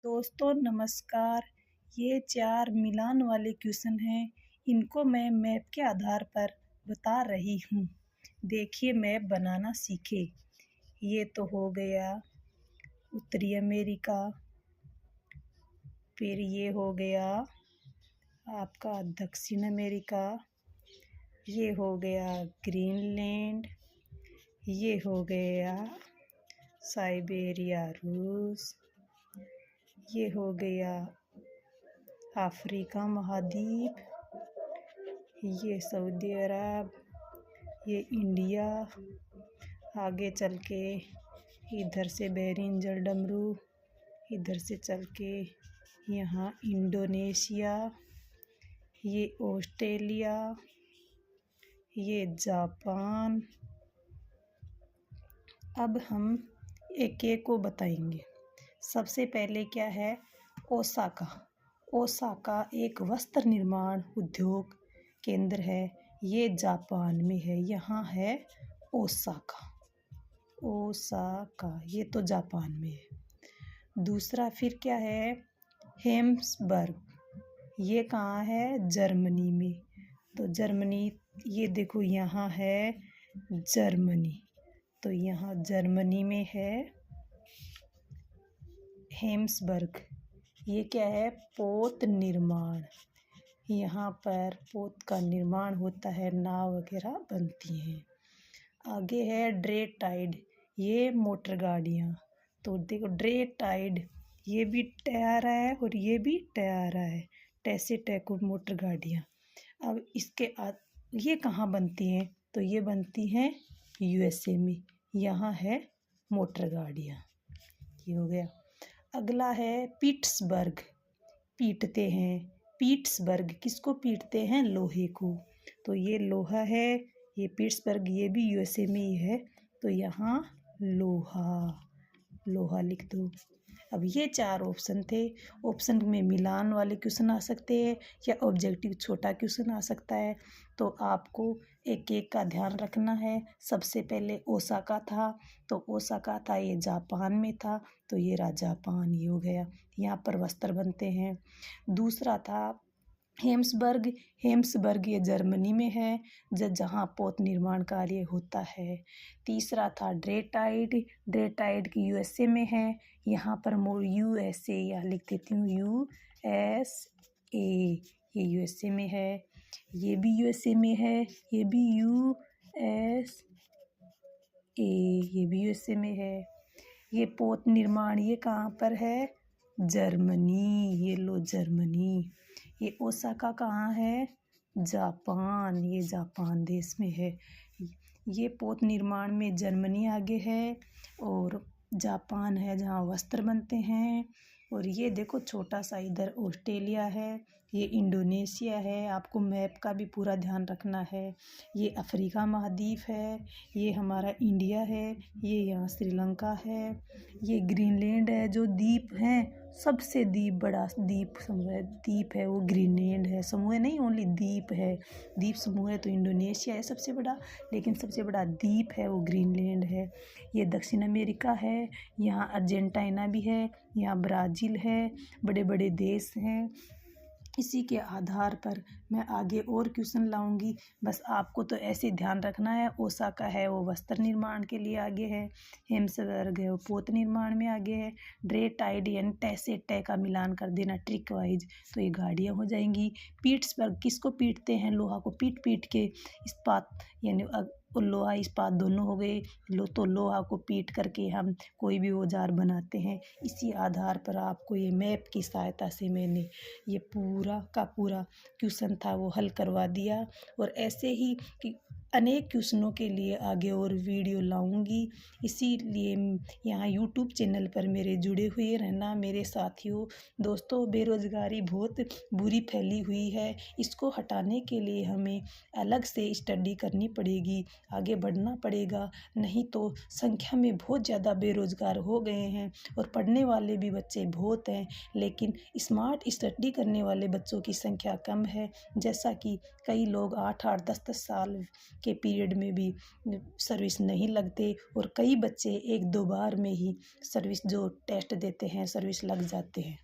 दोस्तों नमस्कार। ये 4 मिलान वाले क्वेश्चन हैं। इनको मैं मैप के आधार पर बता रही हूँ। देखिए मैप बनाना सीखे। ये तो हो गया उत्तरी अमेरिका, फिर ये हो गया आपका दक्षिण अमेरिका, ये हो गया ग्रीनलैंड, ये हो गया साइबेरिया रूस, ये हो गया अफ्रीका महाद्वीप, ये सऊदी अरब, ये इंडिया, आगे चल के इधर से बहरीन जलडमरू, इधर से चल के यहाँ इंडोनेशिया, ये ऑस्ट्रेलिया, ये जापान। अब हम एक एक को बताएंगे। सबसे पहले क्या है, ओसाका। ओसाका एक वस्त्र निर्माण उद्योग केंद्र है। ये जापान में है। यहाँ है ओसाका। ओसाका ये तो जापान में है। दूसरा फिर क्या है, हेम्सबर्ग। ये कहाँ है, जर्मनी में। तो जर्मनी ये देखो यहाँ है जर्मनी, तो यहाँ जर्मनी में है हेम्सबर्ग। ये क्या है, पोत निर्माण। यहाँ पर पोत का निर्माण होता है, नाव वगैरह बनती हैं। आगे है ड्रेटाइड, ये मोटर गाड़ियाँ। तो देखो ड्रेटाइड ये भी टायर है और ये भी टायर है, टैसे टैको मोटर गाड़ियाँ। अब इसके ये कहाँ बनती हैं, तो ये बनती हैं यूएसए में। यहाँ है मोटर गाड़ियाँ। ये हो गया। अगला है पिट्सबर्ग। पीटते हैं, पिट्सबर्ग किसको पीटते हैं, लोहे को। तो ये लोहा है, ये पिट्सबर्ग ये भी यूएसए में ही है। तो यहाँ लोहा, लोहा लिख दो। अब ये 4 ऑप्शन थे। ऑप्शन में मिलान वाले क्वेश्चन आ सकते हैं या ऑब्जेक्टिव छोटा क्वेश्चन आ सकता है। तो आपको एक एक का ध्यान रखना है। सबसे पहले ओसाका था, तो ओसाका था ये जापान में था, तो ये रहा जापान, ये हो गया। यहाँ पर वस्त्र बनते हैं। दूसरा था हेम्सबर्ग। हेम्सबर्ग ये जर्मनी में है, जहाँ पोत निर्माण कार्य होता है। तीसरा था ड्रेटाइड। ड्रेटाइड की यूएसए में है। यहाँ पर यूएसए या लिख देती हूँ यूएसए, ये यूएसए में है। ये भी यूएसए में है, ये भी यूएसए, ये भी यूएसए में है। ये पोत निर्माण ये कहाँ पर है, जर्मनी। ये लो जर्मनी। ये ओसाका कहाँ है, जापान। ये जापान देश में है। ये पोत निर्माण में जर्मनी आगे है और जापान है जहाँ वस्त्र बनते हैं। और ये देखो छोटा सा इधर ऑस्ट्रेलिया है, ये इंडोनेशिया है। आपको मैप का भी पूरा ध्यान रखना है। ये अफ्रीका महाद्वीप है, ये हमारा इंडिया है, ये यहाँ श्रीलंका है। ये ग्रीनलैंड है, जो द्वीप हैं सबसे बड़ा द्वीप समूह द्वीप है वो ग्रीनलैंड है। समूह नहीं, ओनली द्वीप है। द्वीप समूह है तो इंडोनेशिया है सबसे बड़ा, लेकिन सबसे बड़ा द्वीप है वो ग्रीनलैंड है। ये दक्षिण अमेरिका है, यहाँ अर्जेंटीना भी है, यहाँ ब्राज़ील है। बड़े बड़े देश हैं। इसी के आधार पर मैं आगे और क्वेश्चन लाऊंगी। बस आपको तो ऐसे ध्यान रखना है। ओसाका है वो वस्त्र निर्माण के लिए आगे है, हेम्सबर्ग है वो पोत निर्माण में आगे है। ड्रेटाइड यानी टै से टै का मिलान कर देना ट्रिक वाइज, तो ये गाड़ियाँ हो जाएंगी। पिट्सबर्ग किसको पीटते हैं, लोहा को पीट पीट के इस्पात यानी लोहा इस्पात दोनों हो गए। तो लोहा को पीट करके हम कोई भी औजार बनाते हैं। इसी आधार पर आपको ये मैप की सहायता से मैंने ये पूरा का पूरा क्वेश्चन था वो हल करवा दिया। और ऐसे ही कि अनेक क्वेश्चनों के लिए आगे और वीडियो लाऊंगी। इसीलिए यहाँ यूट्यूब चैनल पर मेरे जुड़े हुए रहना मेरे साथियों। दोस्तों बेरोज़गारी बहुत बुरी फैली हुई है, इसको हटाने के लिए हमें अलग से स्टडी करनी पड़ेगी, आगे बढ़ना पड़ेगा। नहीं तो संख्या में बहुत ज़्यादा बेरोज़गार हो गए हैं और पढ़ने वाले भी बच्चे बहुत हैं, लेकिन स्मार्ट स्टडी करने वाले बच्चों की संख्या कम है। जैसा कि कई लोग 8-8 10-10 साल के पीरियड में भी सर्विस नहीं लगते और कई बच्चे 1-2 बार में ही सर्विस जो टेस्ट देते हैं सर्विस लग जाते हैं।